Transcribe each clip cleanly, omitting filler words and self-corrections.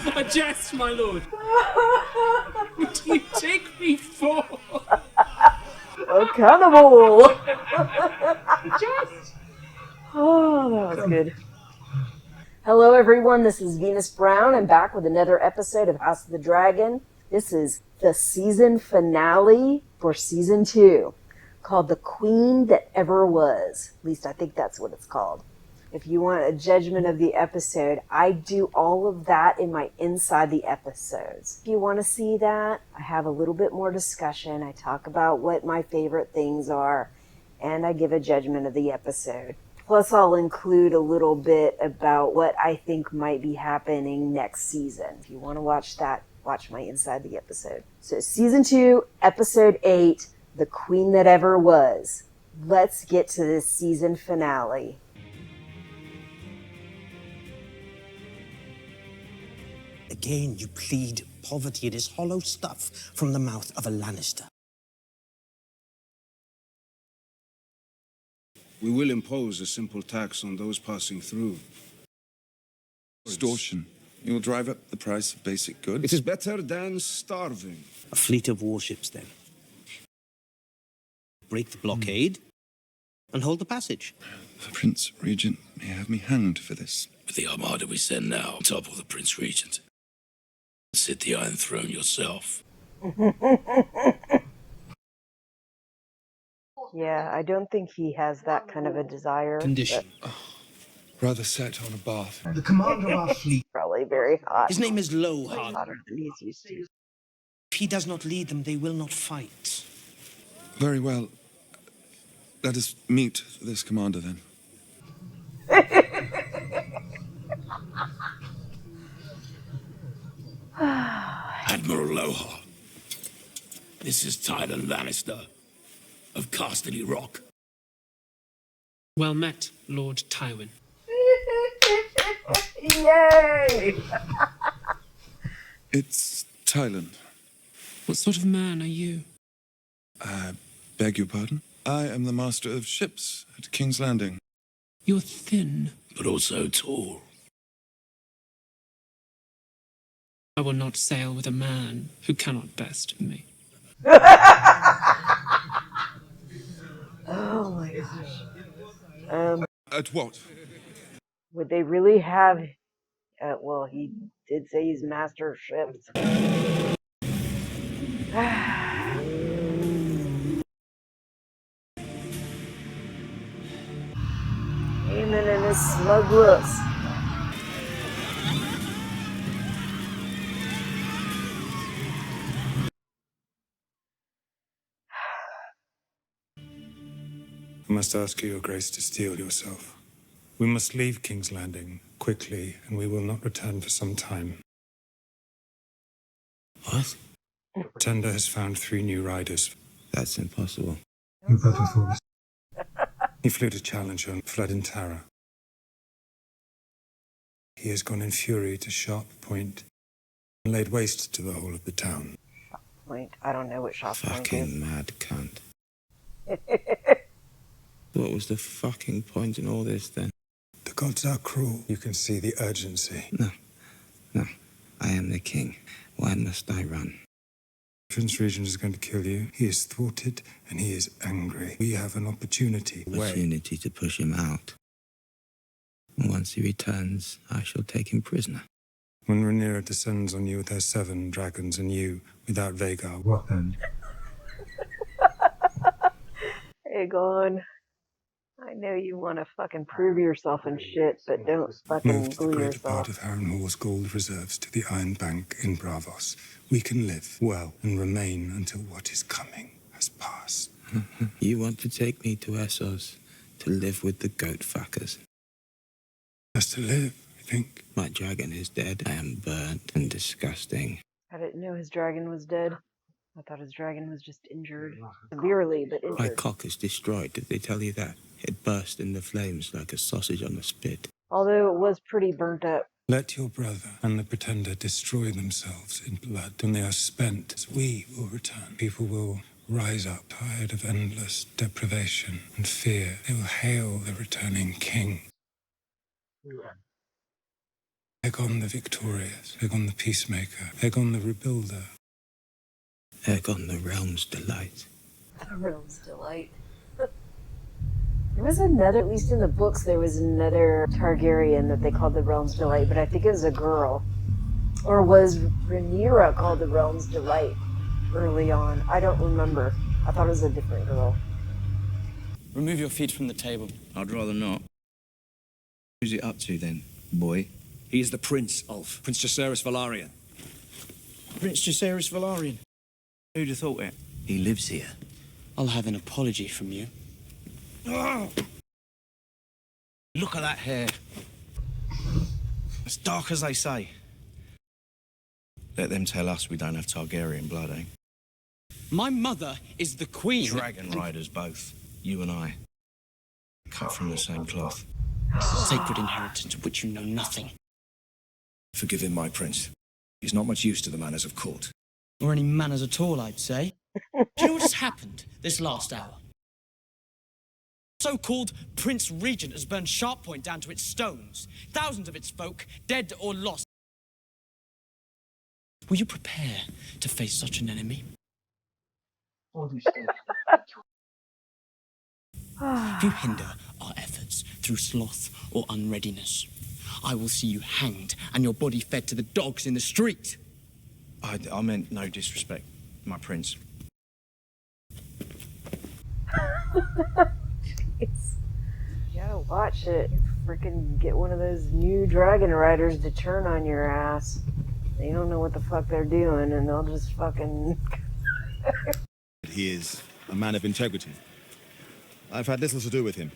A jest, my lord. What do you take me for? A cannibal! Jest. Oh, that was good. Hello, everyone. This is Venus Brown. I'm back with another episode of House of the Dragon. This is the season finale for season 2, called The Queen That Ever Was. At least I think that's what it's called. If you want a judgment of the episode, I do all of that in my Inside the Episodes. If you want to see that, I have a little bit more discussion. I talk about what my favorite things are, and I give a judgment of the episode. Plus, I'll include a little bit about what I think might be happening next season. If you want to watch that, watch my Inside the Episode. So, Season 2, Episode 8, The Queen That Ever Was. Let's get to this season finale. Again, you plead poverty. It is hollow stuff from the mouth of a Lannister. We will impose a simple tax on those passing through. Extortion. You will drive up the price of basic goods. It is better than starving. A fleet of warships, then. Break the blockade and hold the passage. The Prince Regent may have me hanged for this. With the armada we send now, topple the Prince Regent. Sit the Iron Throne yourself. Yeah, I don't think he has that kind of a desire. Condition. Rather set on a bath. The commander of our fleet. Probably very hot. His name is Lowhard. Hotter than he's used to. If he does not lead them, they will not fight. Very well. Let us meet this commander, then. Admiral Lowhart. This is Tyler Lannister of Casterly Rock. Well met, Lord Tywin. Yay! It's Thailand. What sort of man are you? I beg your pardon? I am the master of ships at King's Landing. You're thin. But also tall. I will not sail with a man who cannot best me. Oh my gosh. At what? Would they really have... well, he did say he's master of ships. Amen and his smug looks. I must ask your grace to steel yourself. We must leave King's Landing quickly, and we will not return for some time. What? Tender has found 3 new riders. That's impossible. He flew to challenge her and fled in terror. He has gone in fury to Sharp Point and laid waste to the whole of the town. Point. I don't know what Sharp Point is. Fucking mad cunt. What was the fucking point in all this, then? The gods are cruel. You can see the urgency. No. I am the king. Why must I run? Prince Regent is going to kill you. He is thwarted and he is angry. We have an opportunity. Opportunity to push him out. And once he returns, I shall take him prisoner. When Rhaenyra descends on you with her 7 dragons and you without Vhagar, what then? Aegon, I know you want to fucking prove yourself and shit, but don't fucking Move to the glue greater part yourself. of Harrenhal's gold reserves to the Iron Bank in Bravos. We can live well and remain until what is coming has passed. You want to take me to Essos to live with the goat fuckers? Just to live, I think. My dragon is dead. I am burnt and disgusting. I didn't know his dragon was dead. I thought his dragon was just injured. Severely, but My injured. cock is destroyed. Did they tell you that? It burst in the flames like a sausage on a spit. Although it was pretty burnt up. Let your brother and the Pretender destroy themselves in blood. When they are spent, we will return. People will rise up, tired of endless deprivation and fear. They will hail the returning king. Aegon the Victorious, Aegon the Peacemaker, Aegon the Rebuilder. Aegon the Realm's Delight. The Realm's Delight. There was another, at least in the books, there was another Targaryen that they called the Realm's Delight, but I think it was a girl. Or was Rhaenyra called the Realm's Delight early on? I don't remember. I thought it was a different girl. Remove your feet from the table. I'd rather not. Who's it up to then, boy? He is the Prince, Ulf. Prince Jacaerys Velaryon. Prince Jacaerys Velaryon. Who'd have thought it? He lives here. I'll have an apology from you. Oh! Look at that hair. As dark as they say. Let them tell us we don't have Targaryen blood, eh? My mother is the queen. Dragon riders, both. You and I. Cut from the same cloth. Sacred inheritance of which you know nothing. Forgive him, my prince. He's not much used to the manners of court. Or any manners at all, I'd say. Do you know what has happened this last hour? So-called Prince Regent has burned Sharppoint down to its stones. Thousands of its folk, dead or lost. Will you prepare to face such an enemy? If you hinder our efforts through sloth or unreadiness, I will see you hanged and your body fed to the dogs in the street. I meant no disrespect, my prince. You gotta watch it. Freaking get one of those new dragon riders to turn on your ass. They don't know what the fuck they're doing, and they'll just fucking... He is a man of integrity. I've had little to do with him,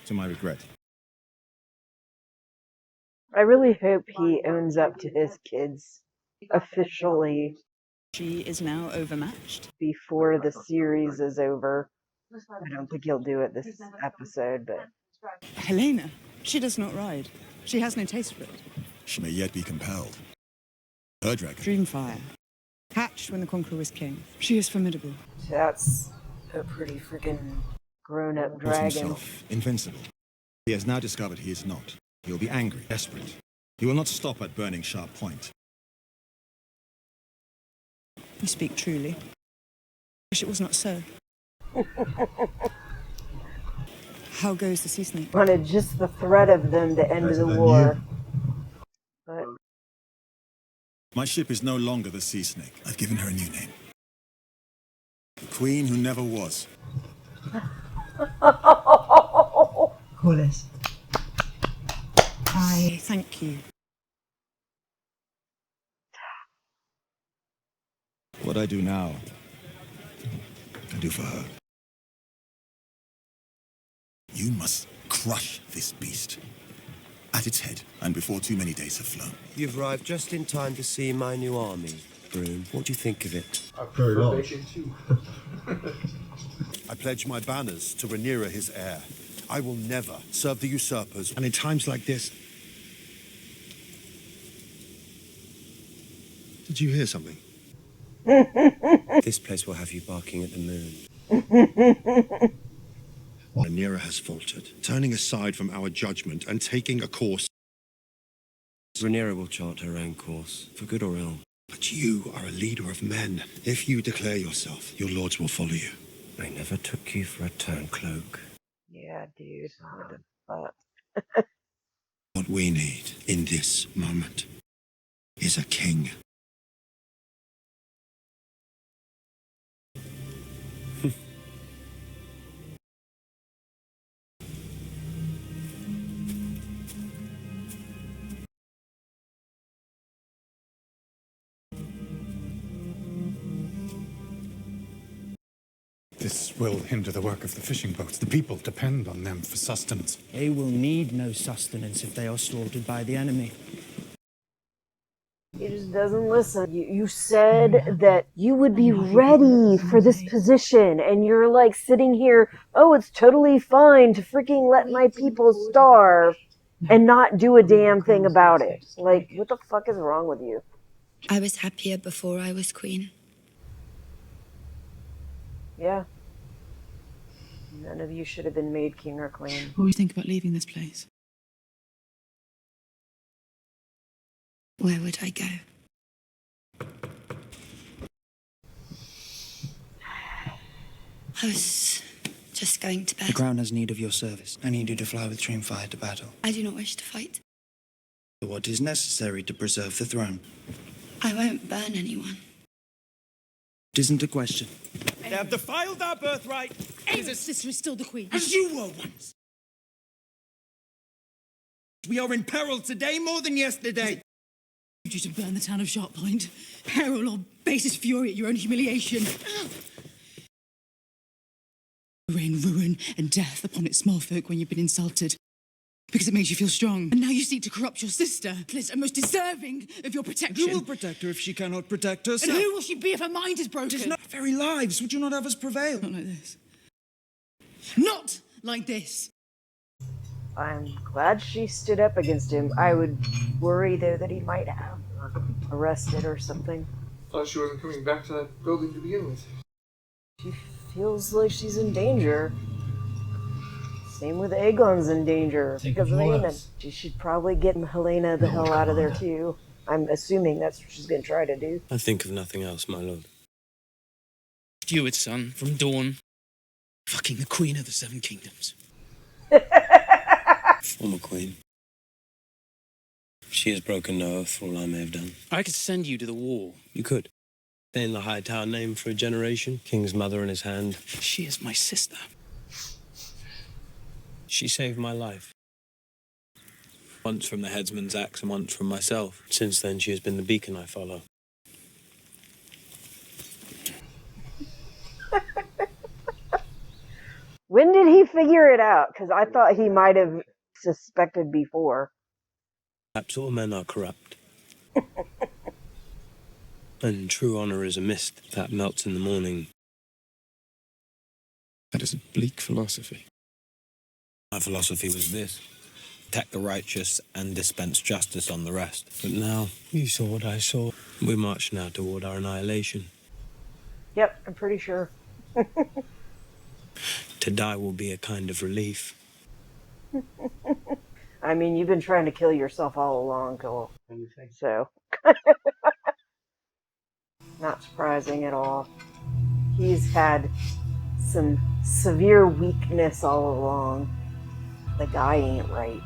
to my regret. I really hope he owns up to his kids officially. She is now overmatched. Before the series is over. I don't think he'll do it this episode, but... Helena, she does not ride. She has no taste for it. She may yet be compelled. Her dragon. Dreamfire. Hatched when the Conqueror was king. She is formidable. That's a pretty freaking grown-up Was dragon. himself invincible. He has now discovered he is not. He will be angry, desperate. He will not stop at burning Sharp Point. You speak truly. Wish it was not so. How goes the sea snake? Wanted just the threat of them to end the war. But My ship is no longer the Sea Snake. I've given her a new name. The Queen who never was. Corliss. I thank you. What I do now, I do for her. You must crush this beast. At its head, and before too many days have flown. You've arrived just in time to see my new army, Broom. What do you think of it? Very large. I pledge my banners to Rhaenyra, his heir. I will never serve the usurpers. And in times like this... Did you hear something? This place will have you barking at the moon. Rhaenyra has faltered, turning aside from our judgment and taking a course. Rhaenyra will chart her own course, for good or ill. But you are a leader of men. If you declare yourself, your lords will follow you. I never took you for a turncloak. yeah, dude. What the fuck? What we need in this moment is a king. This will hinder the work of the fishing boats. The people depend on them for sustenance. They will need no sustenance if they are slaughtered by the enemy. He just doesn't listen. You said that you would be ready for this position, and you're like sitting here, oh, it's totally fine to freaking let my people starve and not do a damn thing about it. Like, what the fuck is wrong with you? I was happier before I was queen. Yeah. None of you should have been made king or queen. What do you think about leaving this place? Where would I go? I was just going to bed. The crown has need of your service. I need you to fly with Dreamfire to battle. I do not wish to fight. What is necessary to preserve the throne? I won't burn anyone. It isn't a question. They have defiled our birthright. Ava's sister is still the queen. As you were once. We are in peril today more than yesterday. You to burn the town of Sharppoint. Peril or basest fury at your own humiliation. Rain ruin and death upon its small folk when you've been insulted. Because it makes you feel strong. And now you seek to corrupt your sister, Liz, and most deserving of your protection. Who will protect her if she cannot protect herself? And who will she be if her mind is broken? It is not our very lives. Would you not have us prevail? Not like this. Not like this. I'm glad she stood up against him. I would worry, though, that he might have her arrested or something. Thought she wasn't coming back to that building to begin with. She feels like she's in danger. Same with Aegon's in danger because of Aemon. She should probably get Helena the hell out of there, too. I'm assuming that's what she's going to try to do. I think of nothing else, my lord. Steward's son from Dawn. Fucking the Queen of the Seven Kingdoms. Former queen. She has broken no oath for all I may have done. I could send you to the wall. You could. Stay in the High Tower name for a generation, King's mother in his hand. She is my sister. She saved my life. Once from the headsman's axe and once from myself. Since then, she has been the beacon I follow. When did he figure it out? Because I thought he might have suspected before. Perhaps all men are corrupt. And true honor is a mist that melts in the morning. That is a bleak philosophy. My philosophy was this: protect the righteous and dispense justice on the rest. But now, you saw what I saw. We march now toward our annihilation. Yep, I'm pretty sure. To die will be a kind of relief. I mean, you've been trying to kill yourself all along, Cole. So, not surprising at all. He's had some severe weakness all along. The guy ain't right.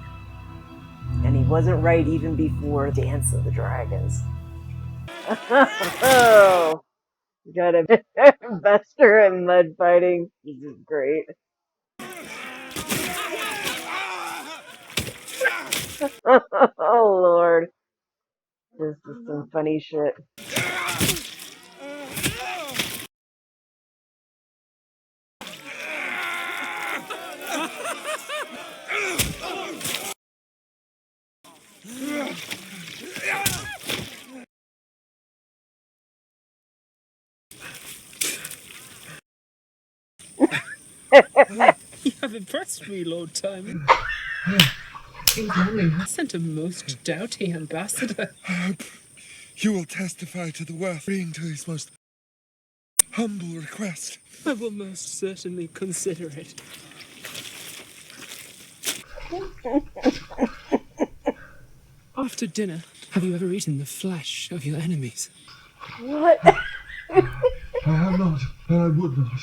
And he wasn't right even before Dance of the Dragons. Oh, you got a Buster and mud fighting. This is great. Oh, Lord. This is some funny shit. You have impressed me, Lord Timon. King's Landing has sent a most doughty ambassador. I hope you will testify to the worth agreeing to his most humble request. I will most certainly consider it. After dinner, have you ever eaten the flesh of your enemies? What? I have not, and I would not.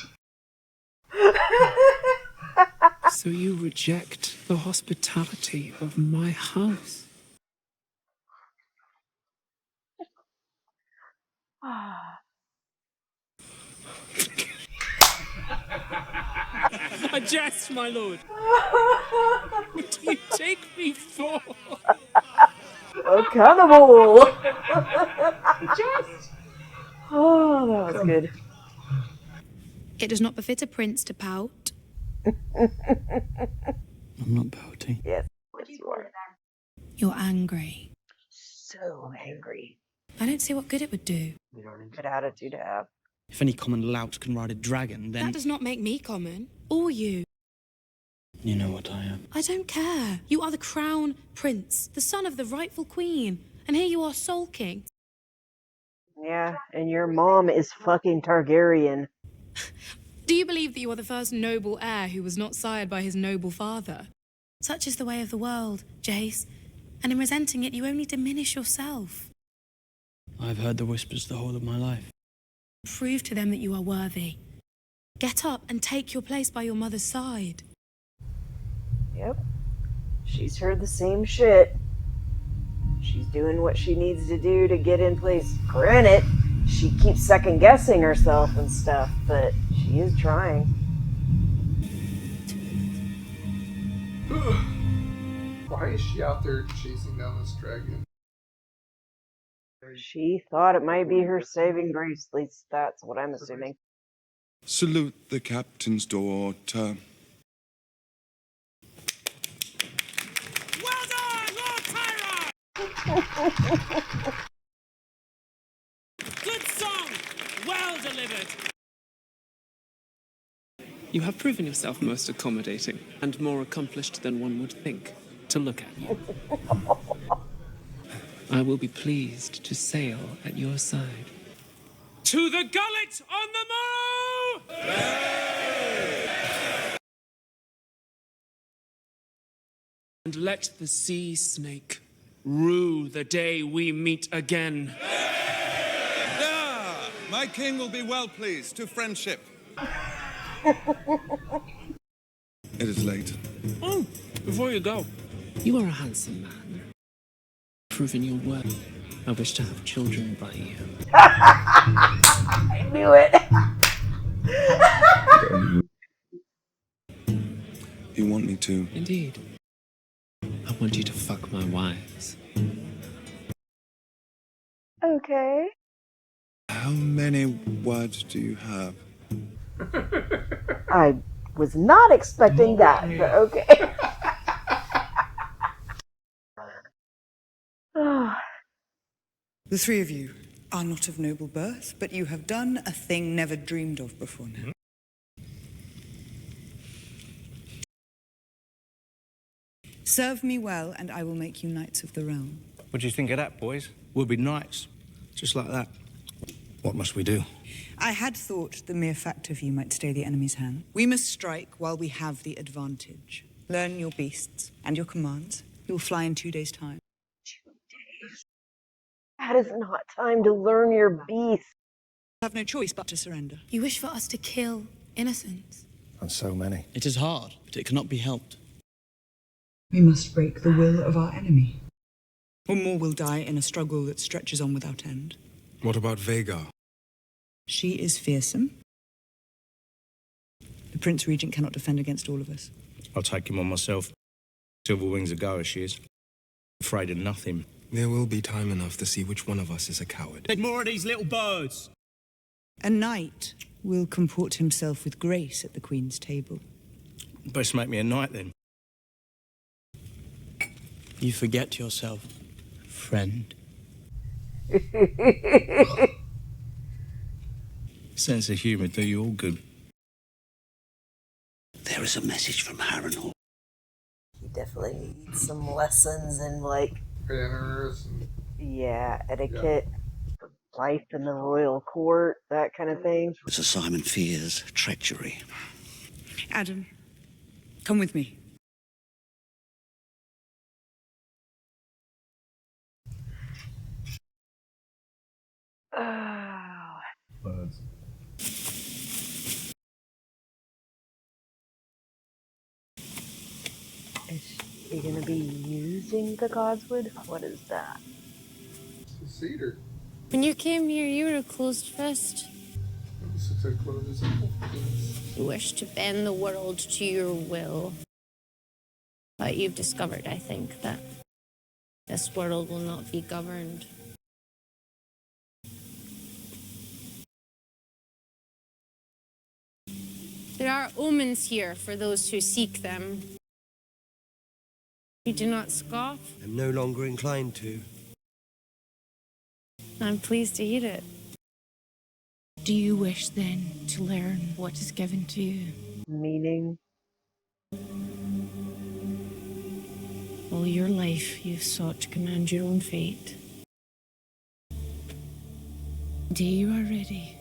So you reject the hospitality of my house? A jest, my lord. What do you take me for? A cannibal! Just. Oh, that was good. It does not befit a prince to pout. I'm not pouting. Yes, you are. You're angry. So angry. I don't see what good it would do. Good attitude to have. If any common lout can ride a dragon, then... That does not make me common. Or you. You know what I am. I don't care. You are the crown prince, the son of the rightful queen. And here you are sulking. Yeah, and your mom is fucking Targaryen. Do you believe that you are the first noble heir who was not sired by his noble father? Such is the way of the world, Jace. And in resenting it, you only diminish yourself. I've heard the whispers the whole of my life. Prove to them that you are worthy. Get up and take your place by your mother's side. Yep. She's heard the same shit. She's doing what she needs to do to get in place. Granted, she keeps second-guessing herself and stuff, but she is trying. Why is she out there chasing down this dragon? She thought it might be her saving grace. At least that's what I'm assuming. Salute the captain's daughter. Well done, Lord Tyra! Good song! Well delivered! You have proven yourself most accommodating and more accomplished than one would think to look at you. I will be pleased to sail at your side. To the gullet on the morrow! And let the sea snake rue the day we meet again. Ah, my king will be well pleased to friendship. It is late. Oh, before you go, you are a handsome man. Proving your worth. I wish to have children by you. I knew it. You want me to? Indeed. I want you to fuck my wives. Okay. How many words do you have? I was not expecting that, but okay. The three of you are not of noble birth, but you have done a thing never dreamed of before now. Serve me well, and I will make you knights of the realm. What do you think of that, boys? We'll be knights. Just like that. What must we do? I had thought the mere fact of you might stay the enemy's hand. We must strike while we have the advantage. Learn your beasts and your commands. You will fly in 2 days' time. 2 days. That is not time to learn your beast. I have no choice but to surrender. You wish for us to kill innocents. And so many. It is hard, but it cannot be helped. We must break the will of our enemy. Or more will die in a struggle that stretches on without end. What about Vhagar? She is fearsome. The Prince Regent cannot defend against all of us. I'll take him on myself. Silver Wings a goer she is. Afraid of nothing. There will be time enough to see which one of us is a coward. Take more of these little birds. A knight will comport himself with grace at the Queen's table. Best make me a knight then. You forget yourself, friend. Sense of humour do you all good. There is a message from Harrenhal. He definitely needs some lessons in, like, Manners. etiquette, life in the royal court, that kind of thing. Sir Simon fears treachery. Adam, come with me. Is she gonna be using the godswood? What is that? It's the cedar. When you came here, you were a closed fist. It's a close. You wished to bend the world to your will. But you've discovered, I think, that this world will not be governed. There are omens here for those who seek them. You do not scoff. I'm no longer inclined to. I'm pleased to hear it. Do you wish, then, to learn what is given to you? Meaning? All your life, you've sought to command your own fate. Today you are ready.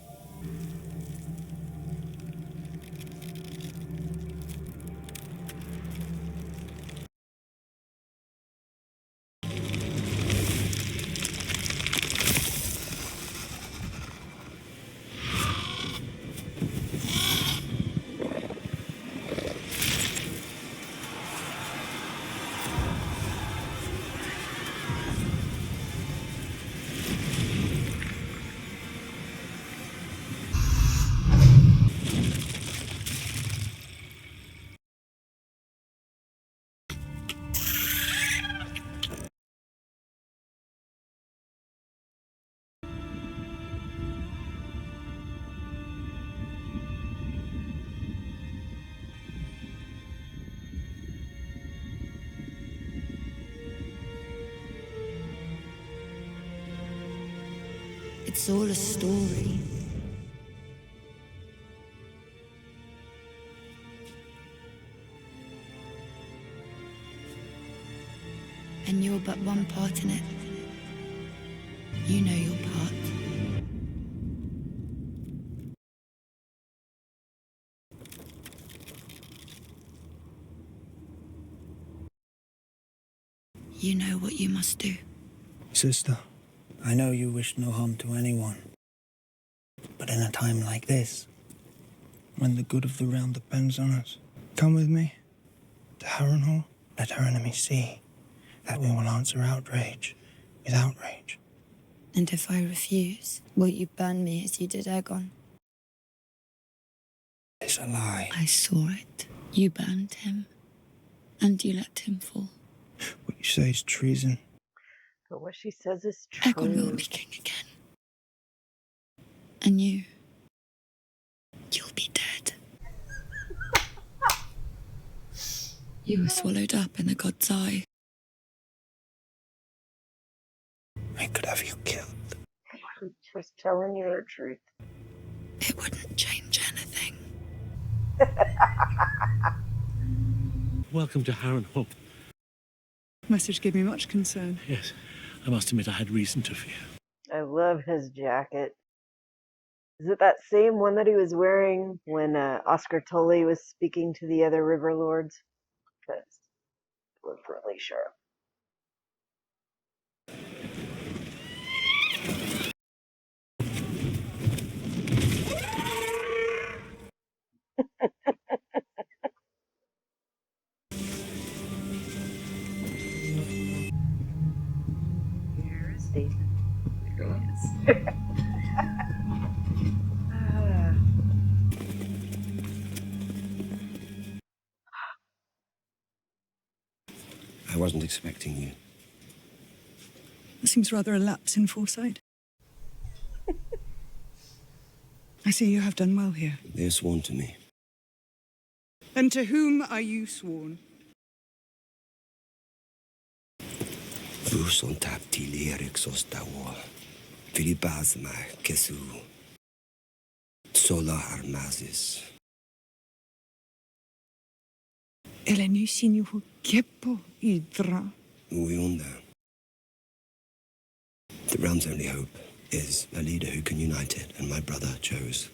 It's all a story. And you're but one part in it. You know your part. You know what you must do. Sister, I know you wish no harm to anyone. But in a time like this, when the good of the realm depends on us, come with me to Harrenhal. Let our enemies see that we will answer outrage with outrage. And if I refuse, will you burn me as you did Aegon? It's a lie. I saw it. You burned him. And you let him fall. What you say is treason. But what she says is true. Aegon will be king again. And you'll be dead. You were swallowed up in the god's eye. I could have you killed. I'm just telling you the truth. It wouldn't change anything. Welcome to Harrenhal. Message gave me much concern. Yes, I must admit I had reason to fear. I love his jacket. Is it that same one that he was wearing when Oscar Tully was speaking to the other River Lords? Because it looked really sharp. Here is David. There he is. I wasn't expecting you. That seems rather a lapse in foresight. I see you have done well here. They're sworn to me. And to whom are you sworn? Vus on tap tilierix ostawa. Filipazma kesu. Sola armazis. Elenusinuhu kepo idra. Uyunda. The realm's only hope is a leader who can unite it, and my brother chose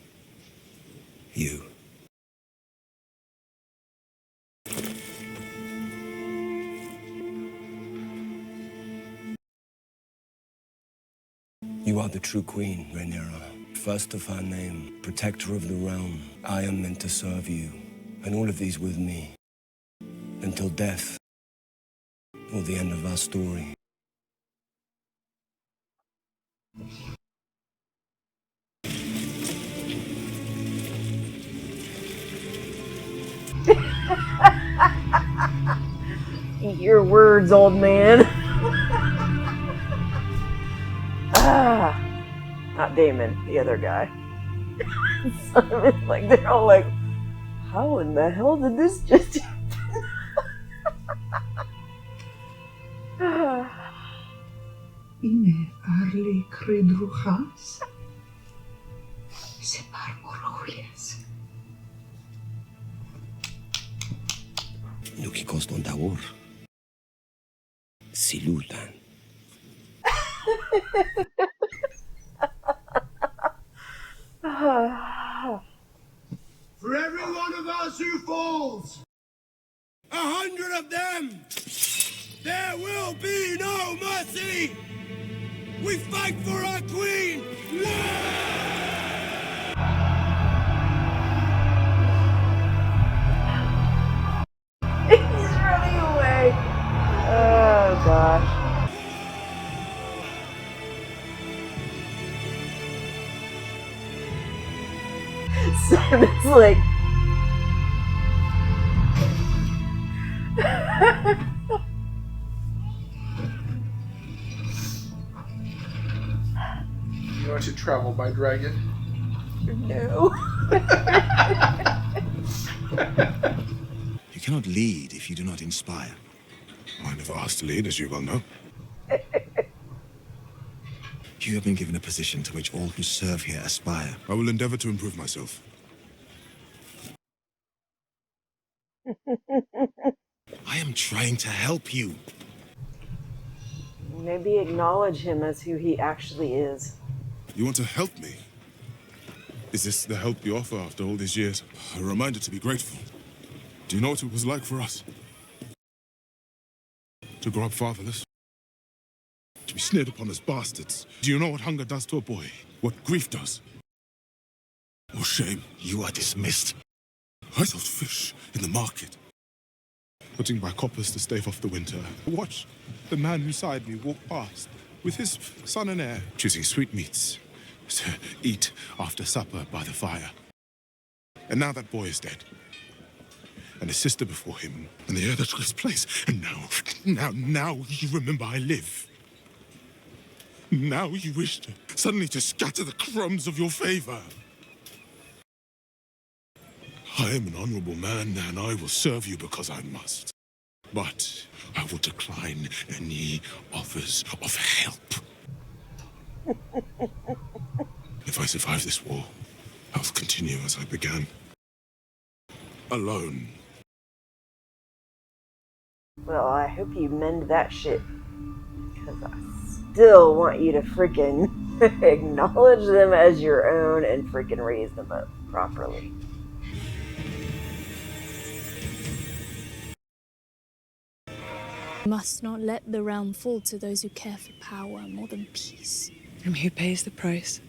you. You are the true queen, Rhaenyra. First of her name, protector of the realm. I am meant to serve you, and all of these with me, until death, or the end of our story. Eat your words, old man. Not Damon, the other guy. Simon, like they're all like, how in the hell did this just happen? Είναι άρλοι κρυντρουχάς σε παρμορόλιας. Nukikos don Dawor. Silutan. For every one of us who falls, 100 of them, there will be no mercy. We fight for our queen. He's running away. Oh gosh. Simon's like You want to travel by dragon? no. You cannot lead if you do not inspire. I never asked to lead, as you well know. You have been given a position to which all who serve here aspire. I will endeavor to improve myself. I am trying to help you. Maybe acknowledge him as who he actually is. You want to help me? Is this the help you offer after all these years? A reminder to be grateful. Do you know what it was like for us? To grow up fatherless? To be sneered upon as bastards? Do you know what hunger does to a boy? What grief does? Or shame? You are dismissed. I sold fish in the market, putting by coppers to stave off the winter. Watch the man beside me walk past with his son and heir, choosing sweetmeats to eat after supper by the fire. And now that boy is dead, and his sister before him, and the heir that took his place. And now you remember I live. Now you wish suddenly to scatter the crumbs of your favor. I am an honorable man, and I will serve you because I must. But I will decline any offers of help. If I survive this war, I'll continue as I began. Alone. Well, I hope you mend that shit. Because I still want you to freaking acknowledge them as your own and freaking raise them up properly. Must not let the realm fall to those who care for power more than peace. And who pays the price?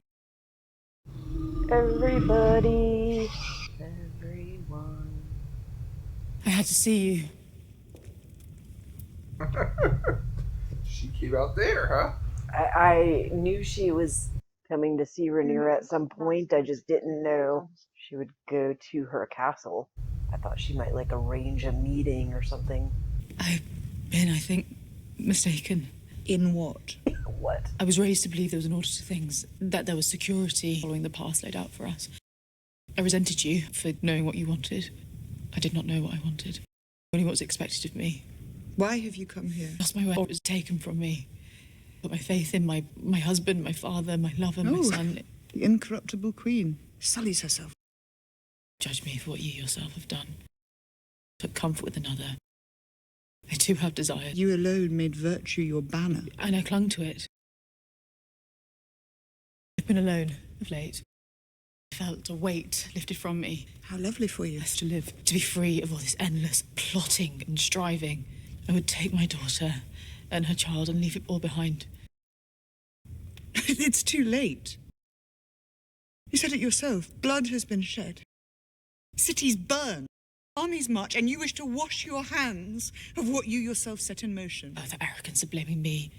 Everybody. Everyone. I had to see you. She came out there, huh? I knew she was coming to see Rhaenyra at some point. I just didn't know she would go to her castle. I thought she might like arrange a meeting or something. I've been, I think, mistaken. In what? What? I was raised to believe there was an order to things, that there was security following the path laid out for us. I resented you for knowing what you wanted. I did not know what I wanted, only what was expected of me. Why have you come here? Lost my way, or it was taken from me. Put my faith in my husband, my father, my lover, my son. The incorruptible queen sullies herself. Judge me for what you yourself have done. Took comfort with another. I too have desire. You alone made virtue your banner. And I clung to it. I've been alone of late. I felt a weight lifted from me. How lovely for you. To live, to be free of all this endless plotting and striving. I would take my daughter and her child and leave it all behind. It's too late. You said it yourself. Blood has been shed. Cities burn. Armies march, and you wish to wash your hands of what you yourself set in motion. Oh, the arrogance of blaming me.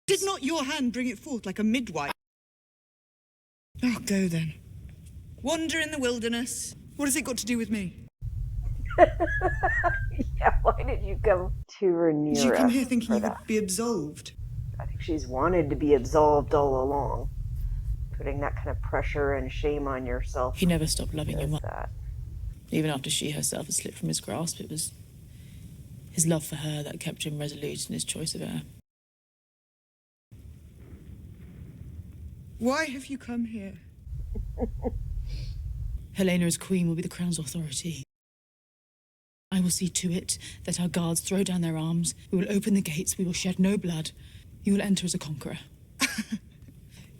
Did not your hand bring it forth like a midwife? Oh, go then. Wander in the wilderness. What has it got to do with me? Yeah, why did you come to Rhaenyra? Did you come here thinking you would be absolved? I think she's wanted to be absolved all along. Putting that kind of pressure and shame on yourself. He never stopped loving your mother. That. Even after she herself had slipped from his grasp, it was his love for her that kept him resolute in his choice of her. Why have you come here? Helena as queen will be the crown's authority. I will see to it that our guards throw down their arms. We will open the gates. We will shed no blood. You will enter as a conqueror.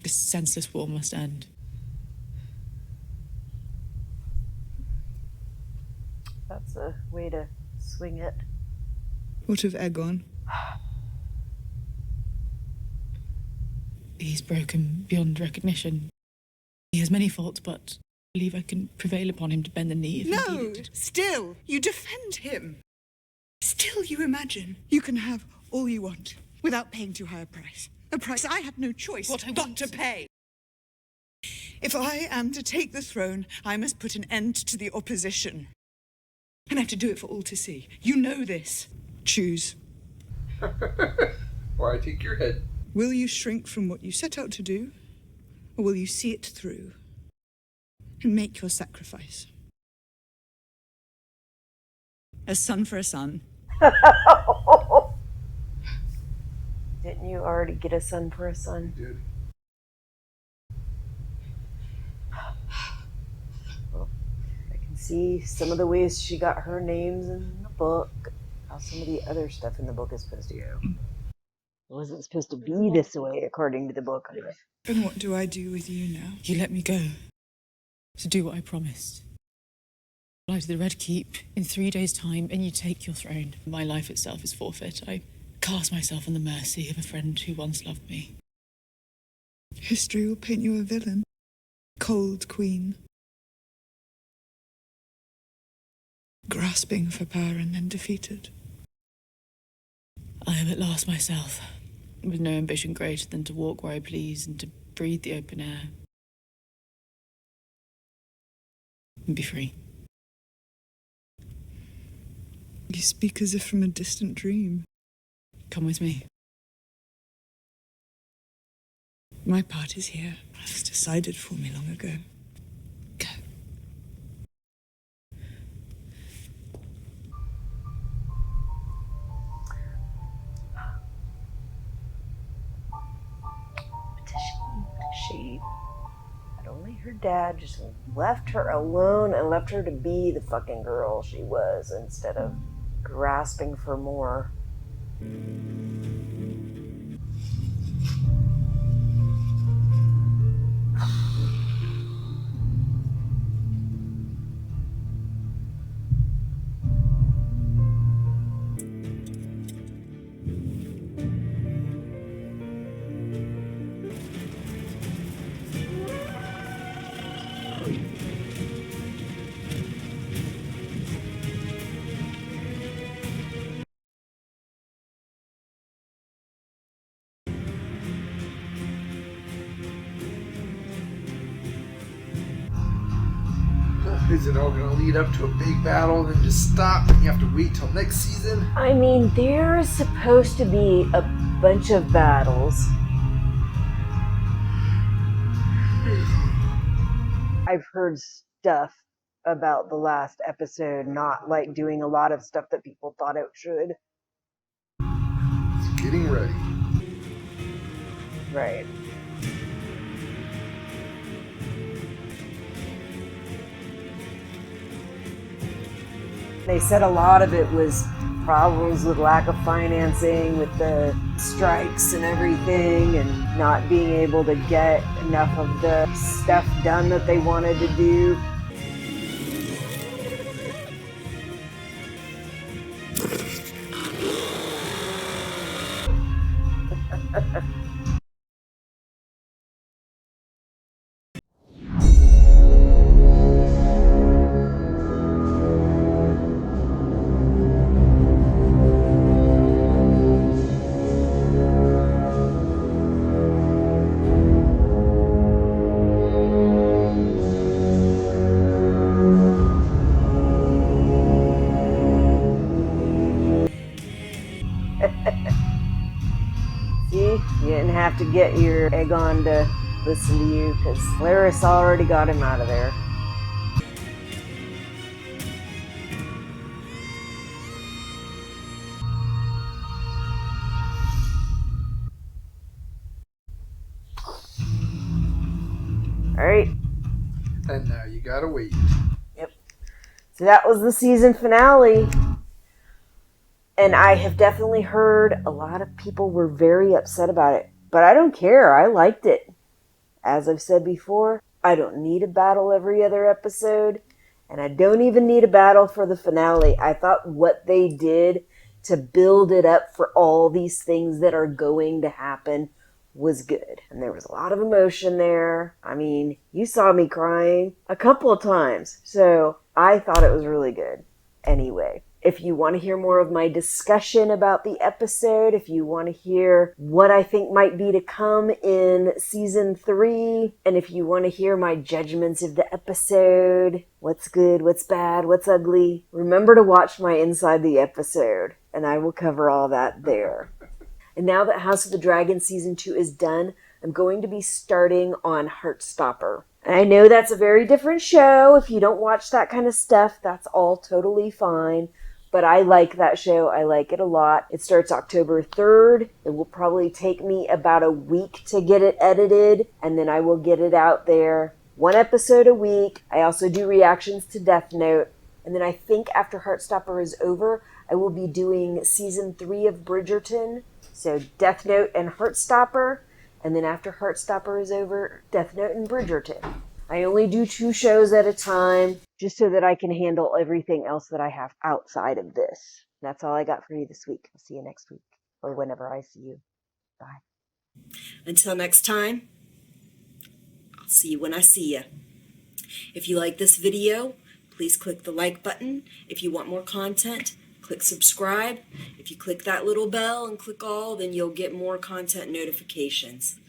This senseless war must end. That's a way to swing it. What of Aegon? He's broken beyond recognition. He has many faults, but I believe I can prevail upon him to bend the knee if needed. Still, you defend him. Still, you imagine you can have all you want without paying too high a price. A price I have no choice but to pay. If I am to take the throne, I must put an end to the opposition. And I have to do it for all to see. You know this. Choose. Why take your head? Will you shrink from what you set out to do, or will you see it through and make your sacrifice? A son for a son. Didn't Didn't you already get a son for a son? Did. Well, I can see some of the ways she got her names in the book, how some of the other stuff in the book is supposed to go. It wasn't supposed to be this way, according to the book. And what do I do with you now? You let me go to do what I promised. Fly to the Red Keep in 3 days' time, and you take your throne. My life itself is forfeit. I cast myself on the mercy of a friend who once loved me. History will paint you a villain. Cold queen. Grasping for power and then defeated. I am at last myself, with no ambition greater than to walk where I please and to breathe the open air. And be free. You speak as if from a distant dream. Come with me. My part is here. It was decided for me long ago. Go. She had only her dad just left her alone and left her to be the fucking girl she was instead of grasping for more. Is it all going to lead up to a big battle and then just stop and you have to wait till next season? I mean, there's supposed to be a bunch of battles. I've heard stuff about the last episode not like doing a lot of stuff that people thought it should. It's getting ready. Right. They said a lot of it was problems with lack of financing, with the strikes and everything, and not being able to get enough of the stuff done that they wanted to do. See, you didn't have to get your Aegon to listen to you, because Laris already got him out of there. Alright. And now you gotta wait. Yep. So that was the season finale. And I have definitely heard a lot of people were very upset about it. But I don't care. I liked it. As I've said before, I don't need a battle every other episode. And I don't even need a battle for the finale. I thought what they did to build it up for all these things that are going to happen was good. And there was a lot of emotion there. I mean, you saw me crying a couple of times. So I thought it was really good. Anyway, if you want to hear more of my discussion about the episode, if you want to hear what I think might be to come in season 3, and if you want to hear my judgments of the episode, what's good, what's bad, what's ugly, remember to watch my Inside the Episode, and I will cover all that there. And now that House of the Dragon season 2 is done, I'm going to be starting on Heartstopper. And I know that's a very different show. If you don't watch that kind of stuff, that's all totally fine. But I like that show. I like it a lot. It starts October 3rd. It will probably take me about a week to get it edited, and then I will get it out there. 1 episode a week. I also do reactions to Death Note. And then I think after Heartstopper is over, I will be doing season 3 of Bridgerton. So Death Note and Heartstopper. And then after Heartstopper is over, Death Note and Bridgerton. I only do 2 shows at a time, just so that I can handle everything else that I have outside of this. That's all I got for you this week. I'll see you next week, or whenever I see you. Bye. Until next time, I'll see you when I see you. If you like this video, please click the like button. If you want more content, click subscribe. If you click that little bell and click all, then you'll get more content notifications.